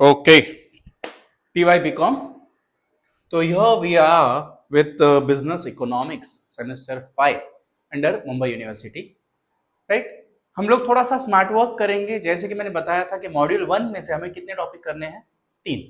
Okay, TY BCom. So here we are with Business Economics Semester 5 under Mumbai university, right. हम लोग थोड़ा सा smart work करेंगे। जैसे कि मैंने बताया था कि मॉड्यूल 1 में से हमें कितने टॉपिक करने हैं, 3,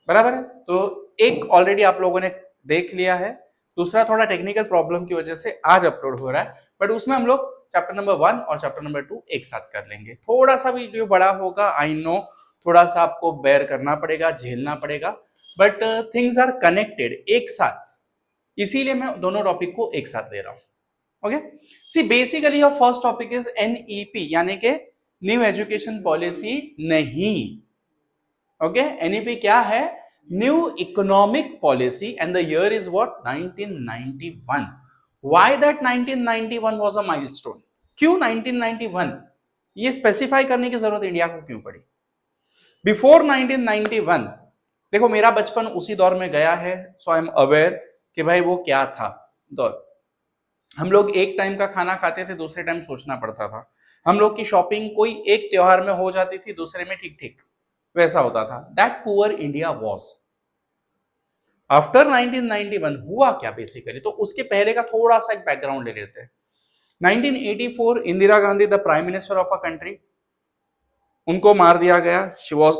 बराबर है। तो एक ऑलरेडी आप लोगों ने देख लिया है, दूसरा थोड़ा टेक्निकल प्रॉब्लम की वजह से आज अपलोड हो रहा है, बट उसमें हम लोग चैप्टर नंबर 1 और चैप्टर नंबर 2 एक साथ कर लेंगे। थोड़ा सा वीडियो बड़ा होगा, आई नो, थोड़ा सा आपको बेयर करना पड़ेगा, झेलना पड़ेगा, बट थिंग्स आर कनेक्टेड एक साथ, इसीलिए मैं दोनों टॉपिक को एक साथ ले रहा हूं। Okay, see basically your first topic is NEP, यानी कि न्यू एजुकेशन पॉलिसी नहीं। ओके, एनईपी क्या है? New economic policy, and the year is what, 1991। Why that 1991 was a milestone? क्यों 1991? ये स्पेसिफाई करने की जरूरत इंडिया को क्यों पड़ी? बिफोर 1991, देखो मेरा बचपन उसी दौर में गया है, सो आई एम अवेयर कि भाई वो क्या था दौर। हम लोग एक टाइम का खाना खाते थे, दूसरे टाइम सोचना पड़ता था। हम लोग की शॉपिंग कोई एक त्योहार में हो जाती थी, दूसरे में ठीक ठीक वैसा होता था। That poor India was. After 1991 हुआ क्या बेसिकली, तो उसके पहले का थोड़ा सा एक बैकग्राउंड ले लेते हैं। 1984 Indira Gandhi the prime minister of a country, उनको मार दिया गया, शी वॉज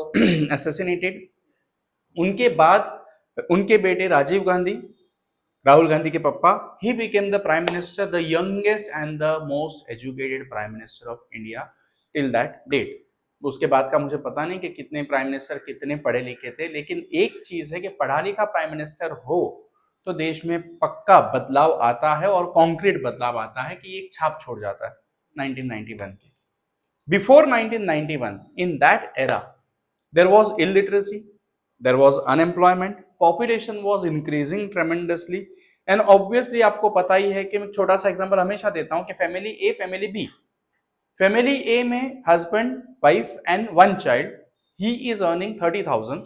असैसिनेटेड। उनके बाद उनके बेटे राजीव गांधी, राहुल गांधी के पापा, he became the prime minister, the youngest and the most educated prime minister of India till that date. उसके बाद का मुझे पता नहीं कि कितने प्राइम मिनिस्टर कितने पढ़े लिखे थे, लेकिन एक चीज है कि पढ़ा लिखा प्राइम मिनिस्टर हो तो देश में पक्का बदलाव आता है, और कॉन्क्रीट बदलाव आता है कि एक छाप छोड़ जाता है। 1991 की, before 1991, in that era there was illiteracy, there was unemployment, population was increasing tremendously, and obviously आपको पता ही है कि मैं छोटा सा एग्जांपल हमेशा देता हूं कि family A, family B. Family A में husband, wife and 1 child, he is earning 30,000।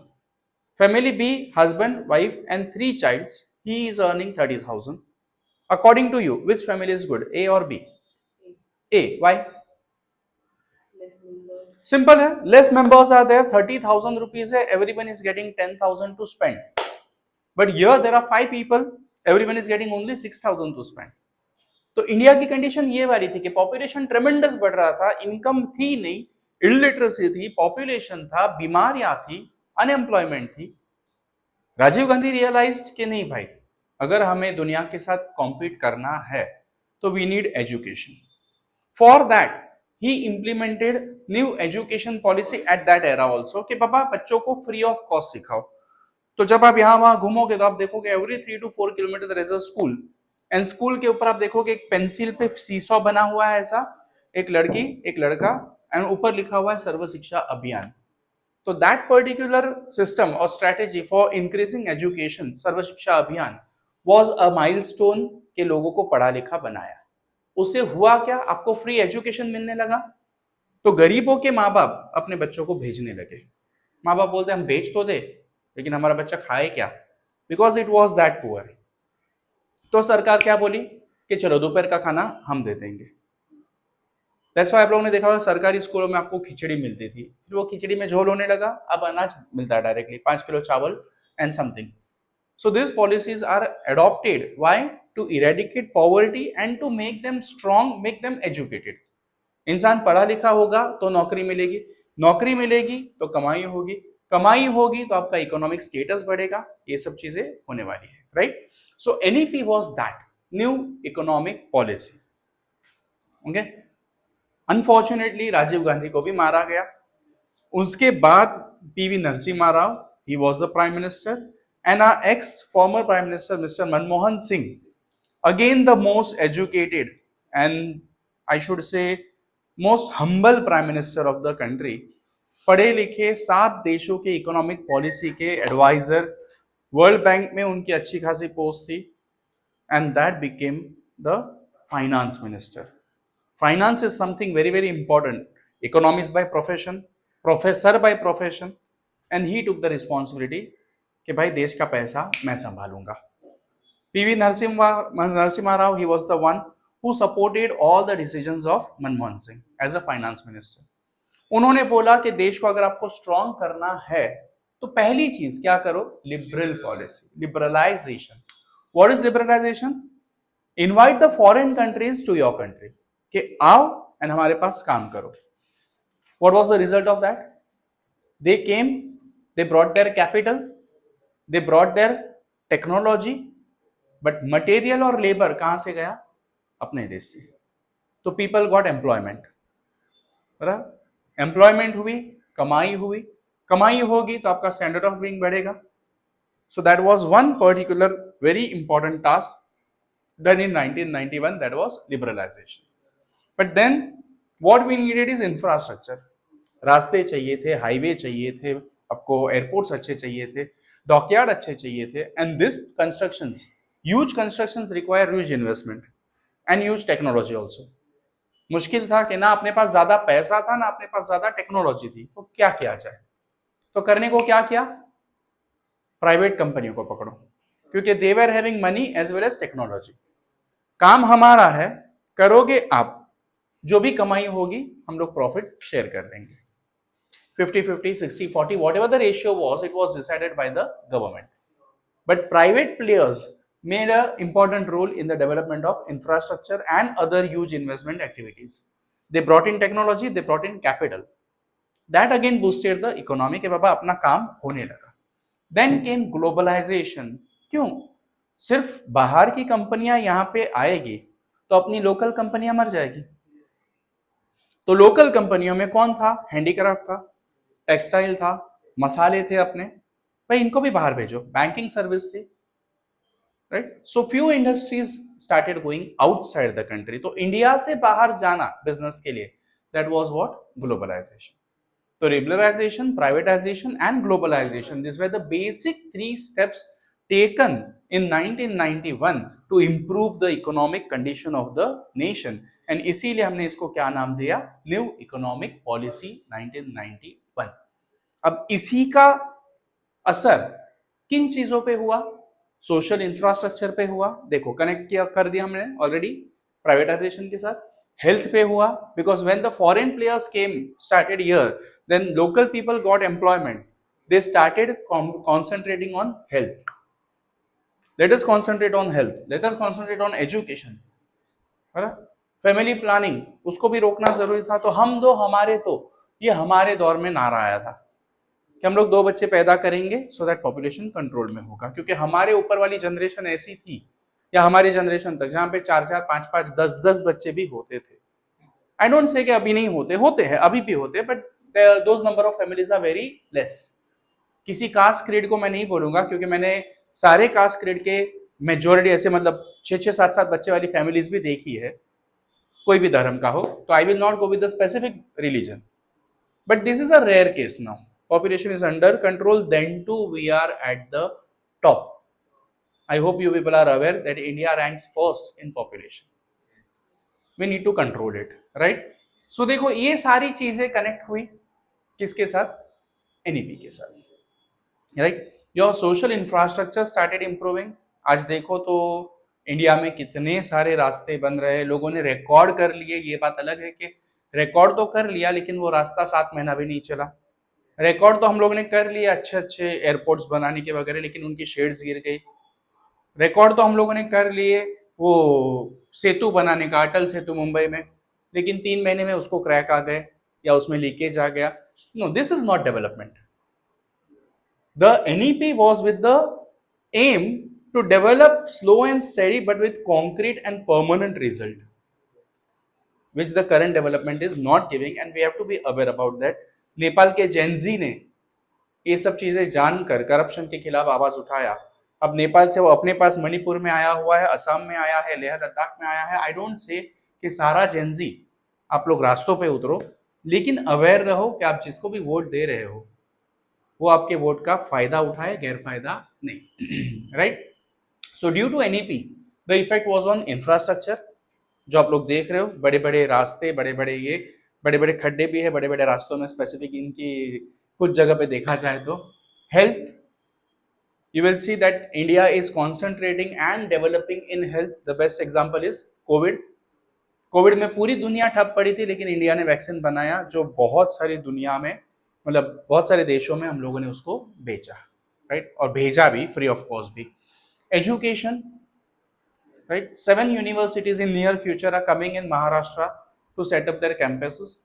Family B, husband, wife and 3 childs, he is earning 30,000। According to you which family is good, A और B? A. Why? Simple है, less members are there, 30,000 rupees है, everyone is getting 10,000 to spend, but here there are 5 people, everyone is getting only 6,000 to spend. तो India की condition ये वाली थी कि population ट्रेमेंडस बढ़ रहा था, इनकम थी नहीं, इलिटरेसी थी, पॉपुलेशन था, बीमारियां थी, अनएम्प्लॉयमेंट थी। राजीव गांधी रियलाइज्ड कि नहीं भाई, अगर हमें दुनिया के साथ कॉम्पीट करना है तो we need education. For that he implemented new education policy at that era also कि पापा बच्चों को फ्री ऑफ कॉस्ट सिखाओ। तो जब आप यहाँ वहां घूमोगे तो आप देखोगे every 3 to 4 kilometre there is a school, and school के ऊपर आप देखोगे एक पेंसिल पे सीसॉ बना हुआ है, ऐसा एक लड़की एक लड़का, एंड ऊपर लिखा हुआ है सर्व शिक्षा अभियान। तो दैट पर्टिकुलर सिस्टम और स्ट्रेटेजी फॉर इंक्रीजिंग एजुकेशन, सर्व शिक्षा अभियान, वॉज अ माइलस्टोन के लोगों को पढ़ा लिखा बनाया। उससे हुआ क्या, आपको फ्री एजुकेशन मिलने लगा, तो गरीबों के माँ बाप अपने बच्चों को भेजने लगे। माँ बाप बोलते हम भेज तो दे, लेकिन हमारा बच्चा खाए क्या, because it was that poor. तो सरकार क्या बोली कि चलो दोपहर का खाना हम दे देंगे। दैट्स व्हाई आप लोगों ने देखा होगा सरकारी स्कूलों में आपको खिचड़ी मिलती थी, फिर वो खिचड़ी में झोल होने लगा, अब अनाज मिलता है डायरेक्टली, 5 किलो चावल and something. So these policies are adopted. Why? To eradicate poverty and to make them strong, make them educated. इंसान पढ़ा लिखा होगा तो नौकरी मिलेगी, नौकरी मिलेगी तो कमाई होगी, कमाई होगी तो आपका इकोनॉमिक स्टेटस बढ़ेगा, ये सब चीजें होने वाली है, right. So NEP was that new economic policy. Okay, unfortunately Rajiv Gandhi को भी मारा गया। उसके बाद P V Narasimha Rao, he was the prime minister, and our ex former prime minister Mr. Manmohan Singh, again the most educated and I should say most humble prime minister of the country, पढ़े लिखे 7 देशों के इकोनॉमिक पॉलिसी के adviser, world bank में उनकी अच्छी खासी post थी, and that became the finance minister. Finance is something very very important, economist by profession, professor by profession, and he took the responsibility कि भाई देश का पैसा मैं संभालूंगा। PV Narasimha Rao, he was the one who supported all the decisions of Manmohan Singh as a finance minister. उन्होंने बोला कि देश को अगर आपको स्ट्रांग करना है तो पहली चीज क्या करो, liberal policy, liberalisation. What is liberalisation? Invite the foreign countries to your country, कि आओ एंड हमारे पास काम करो। What was the result of that? They came, they brought their capital, they brought their technology, but material और labour कहां से गया? अपने देश से। तो पीपल गॉट एम्प्लॉयमेंट, एम्प्लॉयमेंट हुई, कमाई हुई, कमाई होगी तो आपका स्टैंडर्ड ऑफ लिविंग बढ़ेगा। So that was one particular very important task done in 1991, that was liberalization. But then what we needed is infrastructure. रास्ते चाहिए थे, हाईवे चाहिए थे, आपको एयरपोर्ट्स अच्छे चाहिए थे, डॉकयार्ड अच्छे चाहिए थे, and this constructions, huge constructions require huge investment and huge technology also. मुश्किल था कि ना अपने पास ज्यादा पैसा था ना अपने पास ज्यादा टेक्नोलॉजी थी, तो क्या किया जाए? तो करने को क्या किया? प्राइवेट कंपनियों को पकड़ो, क्योंकि they were having money as well as technology. काम हमारा है, करोगे आप, जो भी कमाई होगी हम लोग प्रॉफिट शेयर कर देंगे। 50-50, 60-40, whatever the ratio was, it was decided by the government. But private players made an important role in the development of infrastructure and other huge investment activities. They brought in technology, they brought in capital. That again boosted the economy के बाबा अपना काम होने लगा। Then came globalization. क्यों? सिर्फ बाहर की कंपनियां यहां पे आएगी तो अपनी लोकल कंपनियां मर जाएगी। तो लोकल कंपनियों में कौन था? हैंडीक्राफ्ट था, टेक्सटाइल था, मसाले थे अपने, भाई इनको भी बाहर भेजो, बैंकिंग सर्विस थी, right? So few industries started going outside the country. तो इंडिया से बाहर जाना बिजनेस के लिए, दैट वाज व्हाट? ग्लोबलाइजेशन। तो liberalization, privatization and globalization, these were the basic three steps taken in 1991 to improve the economic condition of the nation, and इसीलिए हमने इसको क्या नाम दिया? New economic policy 1991। अब इसी का असर किन चीजों पे हुआ? सोशल इंफ्रास्ट्रक्चर पे हुआ, देखो कनेक्ट किया कर दिया हमने ऑलरेडी प्राइवेटाइजेशन के साथ। हेल्थ पे हुआ, because when the foreign players came started here, then local people got employment. They started concentrating on health. Let us concentrate on health, let us concentrate on education, है ना? Family planning, उसको भी रोकना जरूरी था। तो हम दो हमारे, तो ये हमारे दौर में नारा आया था कि हम लोग 2 बच्चे पैदा करेंगे सो दैट पॉपुलेशन कंट्रोल में होगा, क्योंकि हमारे ऊपर वाली जनरेशन ऐसी थी, या हमारी जनरेशन तक, जहां पे 4-4, 5-5, 10-10 बच्चे भी होते थे। आई डोंट से कि अभी नहीं होते, होते हैं, अभी भी होते हैं, but those number of families are very less. किसी कास्ट क्रीड को मैं नहीं बोलूंगा, क्योंकि मैंने सारे कास्ट क्रीड के मेजोरिटी ऐसे, मतलब 6-6, 7-7 बच्चे वाली फैमिलीज भी देखी है, कोई भी धर्म का हो। तो I will not go with the specific religion, but this is a rare case now. Population is under control, then too we are at the top. I hope you people are aware that India ranks first in population. We need to control it, right? So देखो ये सारी चीजें connect हुई किसके साथ? NEP के साथ, right? Your social infrastructure started improving. आज देखो तो इंडिया में कितने सारे रास्ते बन रहे हैं, लोगों ने रिकॉर्ड कर लिए। ये बात अलग है कि रिकॉर्ड तो कर लिया, लेकिन वो रास्ता 7 महीना भी नहीं चला। रिकॉर्ड तो हम लोगों ने कर लिया अच्छे अच्छे एयरपोर्ट्स बनाने के वगैरह, लेकिन उनकी शेड्स गिर गई। रिकॉर्ड तो हम लोगों ने कर लिए वो सेतु बनाने का, अटल सेतु मुंबई में, लेकिन 3 महीने में उसको क्रैक आ गए या उसमें लीकेज आ गया। No, this is not development. The NEP was with the aim to develop slow and steady but with concrete and permanent result, which the current development is not giving, and we have to be aware about that. Nepal के Gen Z ने ये सब चीजें जानकर corruption के खिलाफ आवाज उठाया। अब नेपाल से वो अपने पास मणिपुर में आया हुआ है, असम में आया है, लेह लद्दाख में आया है। आई डोंट से कि सारा जेनजी आप लोग रास्तों पे उतरो, लेकिन अवेयर रहो कि आप जिसको भी वोट दे रहे हो वो आपके वोट का फायदा उठाए, गैर फायदा नहीं, right? So due to NEP the effect was on infrastructure. जो आप लोग देख रहे हो, बड़े बड़े रास्ते, बड़े बड़े खड्डे भी है बड़े बड़े रास्तों में, स्पेसिफिक इनकी कुछ जगह पे देखा जाए तो। Health, you will see that India is concentrating and developing in health. The best example is COVID. Covid में पूरी दुनिया ठप पड़ी थी, लेकिन इंडिया ने वैक्सीन बनाया जो बहुत सारी दुनिया में, मतलब बहुत सारे देशों में हम लोगों ने उसको बेचा, राइट, और भेजा भी फ्री ऑफ कॉस्ट भी। Education, right, 7 universities in near future are coming in Maharashtra to set up their campuses,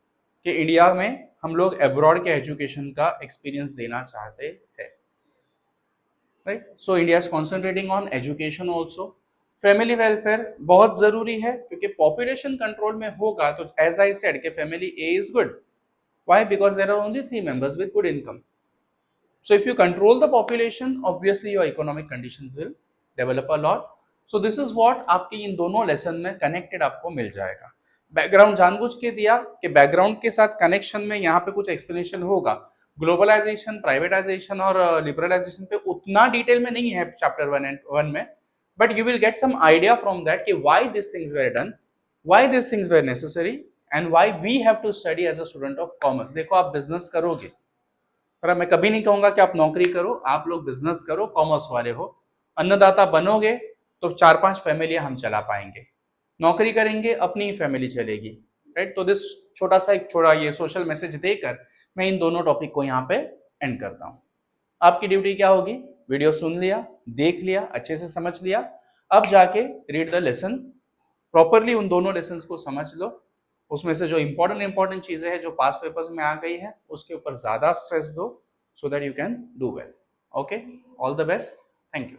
कि इंडिया में हम लोग अब्रॉड के एजुकेशन का एक्सपीरियंस देना चाहते हैं, right. So India is concentrating on education also. Family welfare बहुत जरूरी है, क्योंकि पॉपुलेशन कंट्रोल में होगा तो एज आई सेड कि family A is good. Why? Because there are only 3 members with good income. So if you control the population, obviously your economic conditions will develop a lot. So this is what आपकी इन दोनों lesson में connected आपको मिल जाएगा। Background जानबूझ के दिया कि background के साथ कनेक्शन में यहाँ पे कुछ एक्सप्लेनेशन होगा। ग्लोबलाइजेशन, प्राइवेटाइजेशन और लिबरलाइजेशन पे उतना डिटेल में नहीं है चैप्टर 1 में, but you will get some idea from that कि why this things were done, why this things were necessary and why we have to study as a student of commerce. देखो, आप business करोगे, पर मैं कभी नहीं कहूंगा कि आप नौकरी करो, आप लोग बिजनेस करो, कॉमर्स वाले हो, अन्नदाता बनोगे तो 4-5 फैमिलियां हम चला पाएंगे। नौकरी करेंगे, अपनी ही फैमिली चलेगी, राइट। तो दिस छोटा ये सोशल मैसेज देकर मैं इन दोनों टॉपिक को यहाँ पे एंड करता हूँ। आपकी ड्यूटी क्या होगी? वीडियो सुन लिया, देख लिया, अच्छे से समझ लिया, अब जाके रीड द लेसन प्रॉपरली, उन दोनों लेसन को समझ लो। उसमें से जो इंपॉर्टेंट चीजें हैं जो पास पेपर्स में आ गई है उसके ऊपर ज्यादा स्ट्रेस दो, so that you can do well. Okay, all the best, thank you.